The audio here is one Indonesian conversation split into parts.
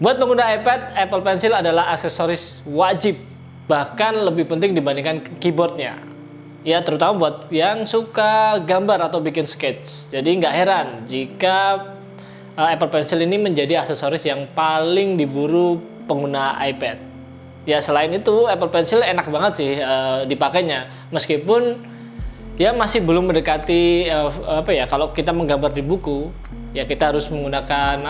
Buat pengguna iPad, Apple Pencil adalah aksesoris wajib, bahkan lebih penting dibandingkan keyboardnya. Ya, terutama buat yang suka gambar atau bikin sketch. Jadi nggak heran jika Apple Pencil ini menjadi aksesoris yang paling diburu pengguna iPad. Ya, selain itu Apple Pencil enak banget sih dipakainya, meskipun ya masih belum mendekati kalau kita menggambar di buku. Ya kita harus menggunakan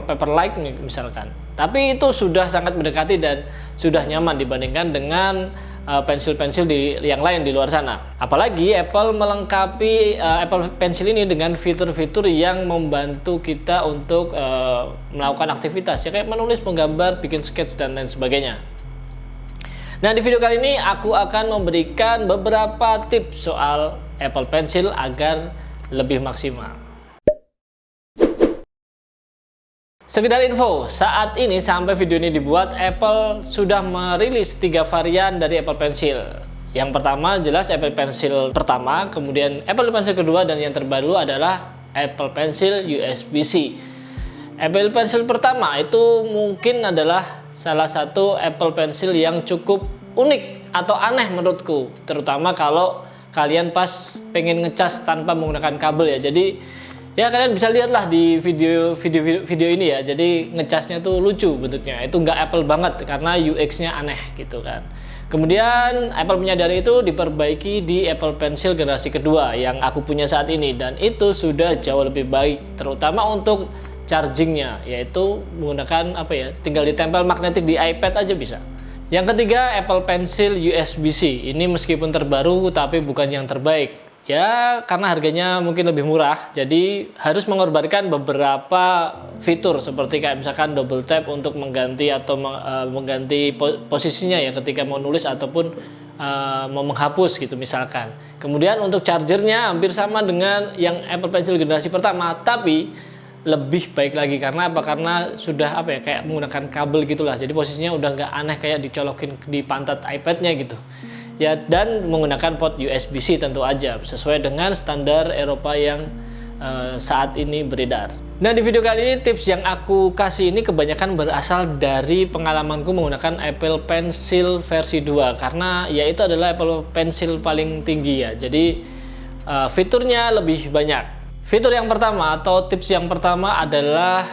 paperlike misalkan. Tapi itu sudah sangat mendekati dan sudah nyaman dibandingkan dengan pensil-pensil yang lain di luar sana. Apalagi Apple melengkapi Apple Pencil ini dengan fitur-fitur yang membantu kita untuk melakukan aktivitas ya kayak menulis, menggambar, bikin sketch dan lain sebagainya. Nah, di video kali ini aku akan memberikan beberapa tips soal Apple Pencil agar lebih maksimal. Sekedar info, saat ini sampai video ini dibuat, Apple sudah merilis 3 varian dari Apple Pencil. Yang pertama jelas Apple Pencil pertama, kemudian Apple Pencil kedua, dan yang terbaru adalah Apple Pencil USB-C. Apple Pencil pertama itu mungkin adalah salah satu Apple Pencil yang cukup unik atau aneh menurutku, terutama kalau kalian pas pengen ngecas tanpa menggunakan kabel ya. Jadi ya kalian bisa lihatlah di video ini ya. Jadi ngecasnya tuh lucu bentuknya. Itu nggak Apple banget karena UX-nya aneh gitu kan. Kemudian Apple menyadari itu diperbaiki di Apple Pencil generasi kedua yang aku punya saat ini, dan itu sudah jauh lebih baik, terutama untuk chargingnya, yaitu menggunakan tinggal ditempel magnetik di iPad aja bisa. Yang ketiga Apple Pencil USB-C. Ini meskipun terbaru tapi bukan yang terbaik. Ya, karena harganya mungkin lebih murah, jadi harus mengorbankan beberapa fitur seperti kayak misalkan double tap untuk mengganti atau mengganti posisinya ya ketika mau nulis ataupun mau menghapus gitu misalkan. Kemudian untuk chargernya hampir sama dengan yang Apple Pencil generasi pertama, tapi lebih baik lagi karena apa? Karena sudah kayak menggunakan kabel gitulah. Jadi posisinya udah nggak aneh kayak dicolokin di pantat iPad-nya gitu. Ya, dan menggunakan port USB-C tentu aja sesuai dengan standar Eropa yang saat ini beredar. Nah, di video kali ini tips yang aku kasih ini kebanyakan berasal dari pengalamanku menggunakan Apple Pencil versi 2 karena ya itu adalah Apple Pencil paling tinggi ya. Jadi fiturnya lebih banyak. Fitur yang pertama atau tips yang pertama adalah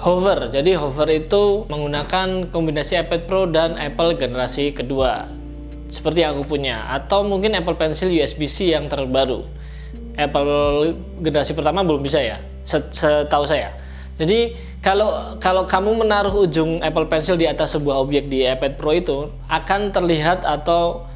hover. Jadi hover itu menggunakan kombinasi iPad Pro dan Apple generasi kedua. Seperti yang aku punya, atau mungkin Apple Pencil USB-C yang terbaru. Apple generasi pertama belum bisa ya, setahu saya. Jadi kalau kamu menaruh ujung Apple Pencil di atas sebuah objek di iPad Pro itu akan terlihat atau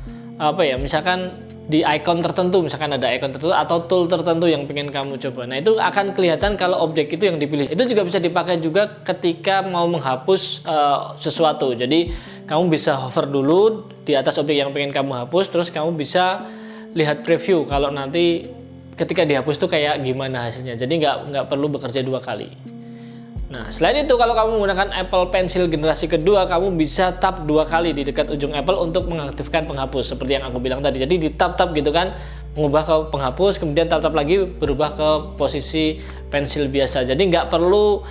misalkan di icon tertentu, misalkan ada icon tertentu atau tool tertentu yang pengen kamu coba. Nah, itu akan kelihatan kalau objek itu yang dipilih. Itu juga bisa dipakai juga ketika mau menghapus sesuatu. Jadi kamu bisa hover dulu di atas objek yang pengen kamu hapus, terus kamu bisa lihat preview kalau nanti ketika dihapus tuh kayak gimana hasilnya. Jadi nggak perlu bekerja 2 kali. Nah, selain itu kalau kamu menggunakan Apple Pencil generasi kedua, kamu bisa tap 2 kali di dekat ujung Apple untuk mengaktifkan penghapus seperti yang aku bilang tadi. Jadi di tap-tap gitu kan, mengubah ke penghapus, kemudian tap-tap lagi berubah ke posisi pensil biasa. Jadi nggak perlu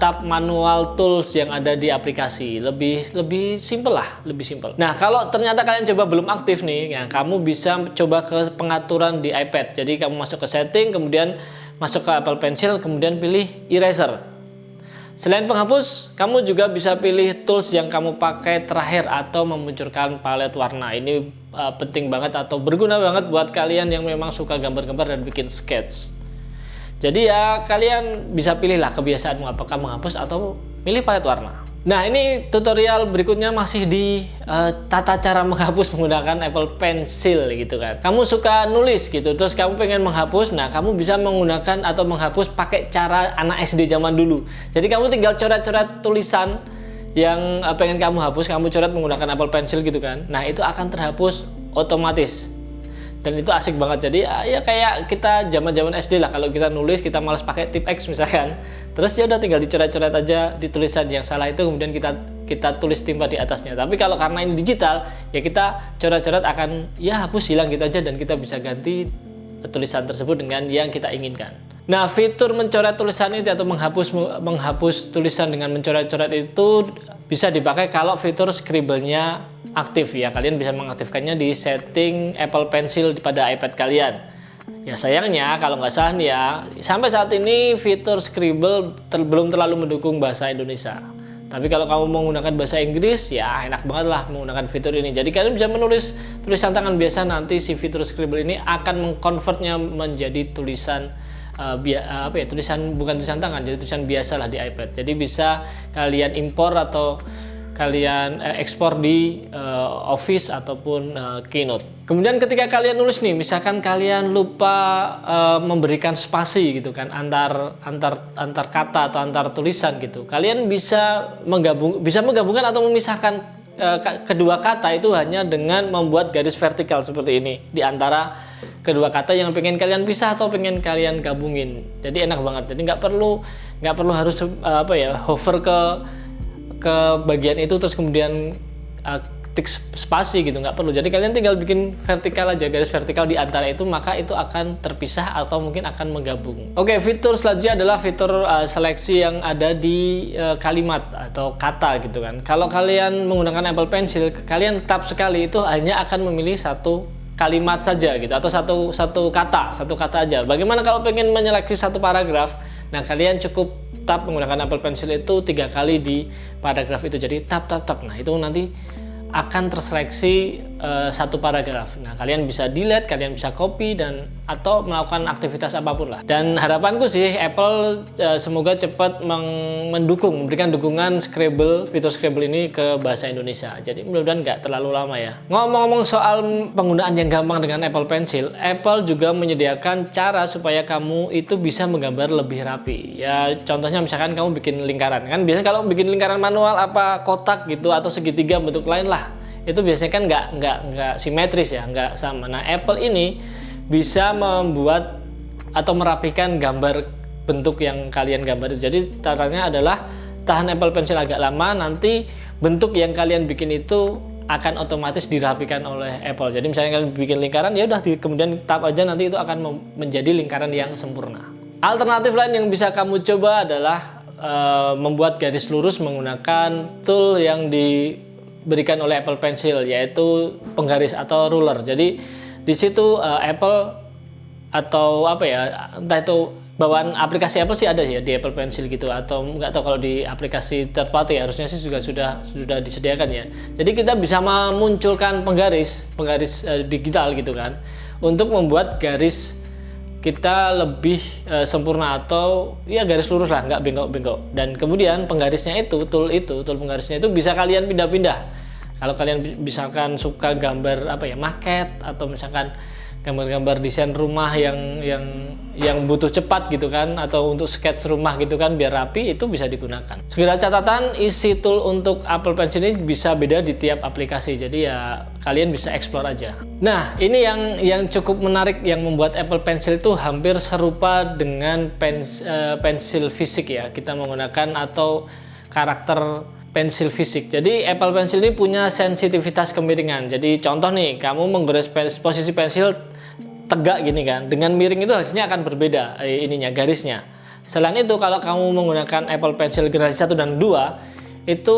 tap manual tools yang ada di aplikasi. Lebih simple lah, lebih simple. Nah, kalau ternyata kalian coba belum aktif nih, ya kamu bisa coba ke pengaturan di iPad. Jadi kamu masuk ke setting, kemudian masuk ke Apple Pencil, kemudian pilih eraser. Selain penghapus, kamu juga bisa pilih tools yang kamu pakai terakhir atau memunculkan palet warna. Ini penting banget atau berguna banget buat kalian yang memang suka gambar-gambar dan bikin sketch. Jadi ya kalian bisa pilihlah kebiasaanmu, apakah menghapus atau pilih palet warna. Nah, ini tutorial berikutnya masih di tata cara menghapus menggunakan Apple Pencil gitu kan. Kamu suka nulis gitu, terus kamu pengen menghapus, nah kamu bisa menggunakan atau menghapus pakai cara anak SD zaman dulu. Jadi kamu tinggal coret-coret tulisan yang pengen kamu hapus, kamu coret menggunakan Apple Pencil gitu kan. Nah, itu akan terhapus otomatis. Dan itu asik banget. Jadi ya kayak kita zaman-zaman SD lah, kalau kita nulis kita malas pakai tip X misalkan. Terus ya udah tinggal dicoret-coret aja di tulisan yang salah itu, kemudian kita tulis tinta di atasnya. Tapi kalau karena ini digital, ya kita coret-coret akan ya hapus hilang gitu aja, dan kita bisa ganti tulisan tersebut dengan yang kita inginkan. Nah, fitur mencoret tulisan itu atau menghapus tulisan dengan mencoret-coret itu bisa dipakai kalau fitur Scribble-nya aktif ya. Kalian bisa mengaktifkannya di setting Apple Pencil pada iPad kalian. Ya sayangnya kalau nggak salah nih ya, sampai saat ini fitur Scribble belum terlalu mendukung bahasa Indonesia. Tapi kalau kamu menggunakan bahasa Inggris ya enak banget lah menggunakan fitur ini. Jadi kalian bisa menulis tulisan tangan biasa, nanti si fitur Scribble ini akan mengkonvertnya menjadi tulisan tulisan bukan tulisan tangan, jadi tulisan biasa lah di iPad. Jadi bisa kalian impor atau kalian ekspor di Office ataupun Keynote. Kemudian ketika kalian nulis nih, misalkan kalian lupa memberikan spasi gitu kan antar kata atau antar tulisan gitu, kalian bisa menggabungkan atau memisahkan kedua kata itu hanya dengan membuat garis vertikal seperti ini di antara kedua kata yang pengen kalian pisah atau pengen kalian gabungin. Jadi enak banget. Jadi nggak perlu harus hover ke bagian itu terus kemudian tik spasi gitu, nggak perlu. Jadi kalian tinggal bikin vertikal aja, garis vertikal di antara itu, maka itu akan terpisah atau mungkin akan menggabung. Oke, fitur selanjutnya adalah fitur seleksi yang ada di kalimat atau kata gitu kan. Kalau kalian menggunakan Apple Pencil, kalian tap sekali itu hanya akan memilih satu kalimat saja gitu atau satu kata aja. Bagaimana kalau pengen menyeleksi satu paragraf? Nah, kalian cukup tap menggunakan Apple Pencil itu 3 kali di paragraf itu. Jadi tap. Nah, itu nanti akan terseleksi satu paragraf. Nah, kalian bisa delete, kalian bisa copy atau melakukan aktivitas apapun lah. Dan harapanku sih Apple semoga cepat memberikan dukungan fitur Scribble ini ke bahasa Indonesia. Jadi mudah-mudahan nggak terlalu lama ya. Ngomong-ngomong soal penggunaan yang gampang dengan Apple Pencil, Apple juga menyediakan cara supaya kamu itu bisa menggambar lebih rapi. Ya contohnya misalkan kamu bikin lingkaran, kan biasanya kalau bikin lingkaran manual apa kotak gitu atau segitiga bentuk lain lah, itu biasanya kan nggak simetris ya, nggak sama. Nah, Apple ini bisa membuat atau merapikan gambar bentuk yang kalian gambar itu. Jadi caranya adalah tahan Apple Pencil agak lama, nanti bentuk yang kalian bikin itu akan otomatis dirapikan oleh Apple. Jadi misalnya kalian bikin lingkaran, ya udah kemudian tap aja, nanti itu akan menjadi lingkaran yang sempurna. Alternatif lain yang bisa kamu coba adalah membuat garis lurus menggunakan tool yang diberikan oleh Apple Pencil, yaitu penggaris atau ruler. Jadi di situ Apple atau entah itu bawaan aplikasi Apple sih ada ya di Apple Pencil gitu, atau nggak tahu kalau di aplikasi third party harusnya sih juga sudah disediakan ya. Jadi kita bisa memunculkan penggaris digital gitu kan, untuk membuat garis kita lebih sempurna atau ya garis lurus lah, nggak bengkok-bengkok. Dan kemudian penggarisnya tool penggarisnya itu bisa kalian pindah-pindah. Kalau kalian misalkan suka gambar maket, atau misalkan gambar-gambar desain rumah yang butuh cepat gitu kan, atau untuk sketch rumah gitu kan biar rapi, itu bisa digunakan. Sekedar catatan, isi tool untuk Apple Pencil ini bisa beda di tiap aplikasi, jadi ya kalian bisa explore aja. Nah, ini yang cukup menarik, yang membuat Apple Pencil itu hampir serupa dengan pensil fisik ya. Kita menggunakan atau karakter pensil fisik. Jadi Apple Pencil ini punya sensitivitas kemiringan. Jadi contoh nih, kamu menggores posisi pensil tegak gini kan, dengan miring itu hasilnya akan berbeda garisnya. Selain itu, kalau kamu menggunakan Apple Pencil generasi 1 dan 2, itu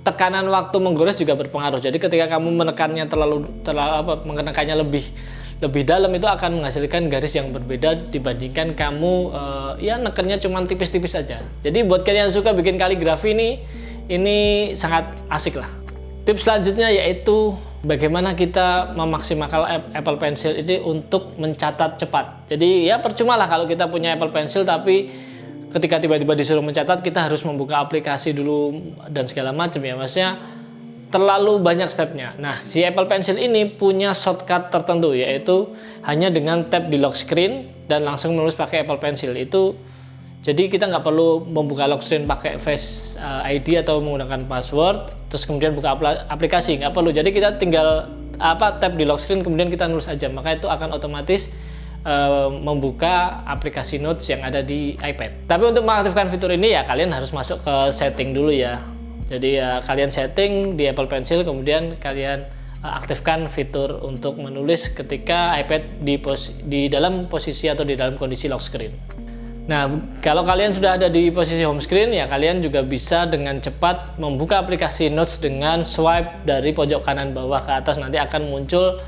tekanan waktu menggores juga berpengaruh. Jadi ketika kamu menekannya menekannya lebih dalam, itu akan menghasilkan garis yang berbeda dibandingkan kamu nekannya cuma tipis-tipis aja. Jadi buat kalian yang suka bikin kaligrafi ini sangat asik lah. Tips selanjutnya yaitu bagaimana kita memaksimalkan Apple Pencil ini untuk mencatat cepat. Jadi ya percuma lah kalau kita punya Apple Pencil tapi ketika tiba-tiba disuruh mencatat kita harus membuka aplikasi dulu dan segala macam ya, maksudnya terlalu banyak stepnya. Nah, si Apple Pencil ini punya shortcut tertentu, yaitu hanya dengan tap di lock screen dan langsung menulis pakai Apple Pencil. Itu jadi kita nggak perlu membuka lock screen pakai Face ID atau menggunakan password, terus kemudian buka aplikasi, nggak perlu. Jadi kita tinggal tap di lock screen, kemudian kita nulis aja, maka itu akan otomatis membuka aplikasi Notes yang ada di iPad. Tapi untuk mengaktifkan fitur ini ya kalian harus masuk ke setting dulu ya. Jadi ya kalian setting di Apple Pencil, kemudian kalian aktifkan fitur untuk menulis ketika iPad di dalam posisi atau di dalam kondisi lock screen. Nah, kalau kalian sudah ada di posisi home screen, ya kalian juga bisa dengan cepat membuka aplikasi Notes dengan swipe dari pojok kanan bawah ke atas. Nanti akan muncul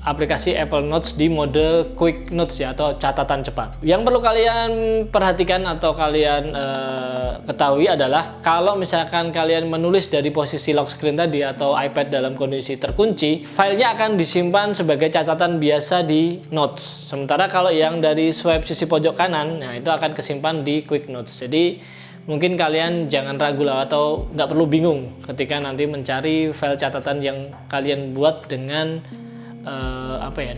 aplikasi Apple Notes di mode Quick Notes ya, atau catatan cepat. Yang perlu kalian perhatikan atau kalian ketahui adalah kalau misalkan kalian menulis dari posisi lock screen tadi atau iPad dalam kondisi terkunci, filenya akan disimpan sebagai catatan biasa di Notes. Sementara kalau yang dari swipe sisi pojok kanan, nah itu akan kesimpan di Quick Notes. Jadi mungkin kalian jangan ragu lah atau nggak perlu bingung ketika nanti mencari file catatan yang kalian buat dengan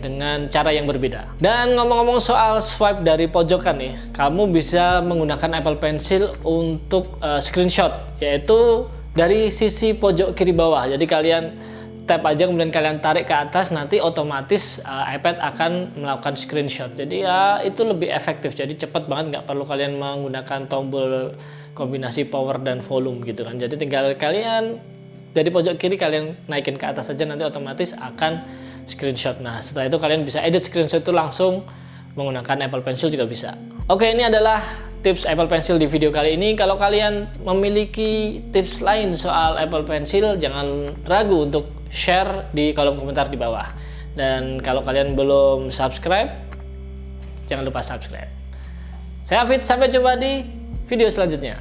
dengan cara yang berbeda. Dan ngomong-ngomong soal swipe dari pojokan nih, kamu bisa menggunakan Apple Pencil untuk screenshot, yaitu dari sisi pojok kiri bawah. Jadi kalian tap aja, kemudian kalian tarik ke atas, nanti otomatis iPad akan melakukan screenshot. Jadi ya itu lebih efektif, jadi cepat banget, nggak perlu kalian menggunakan tombol kombinasi power dan volume gitu kan. Jadi tinggal kalian dari pojok kiri kalian naikin ke atas saja, nanti otomatis akan screenshot. Nah, setelah itu kalian bisa edit screenshot itu langsung menggunakan Apple Pencil juga bisa. Oke, ini adalah tips Apple Pencil di video kali ini. Kalau kalian memiliki tips lain soal Apple Pencil, jangan ragu untuk share di kolom komentar di bawah. Dan kalau kalian belum subscribe, jangan lupa subscribe. Saya Hafid, sampai jumpa di video selanjutnya.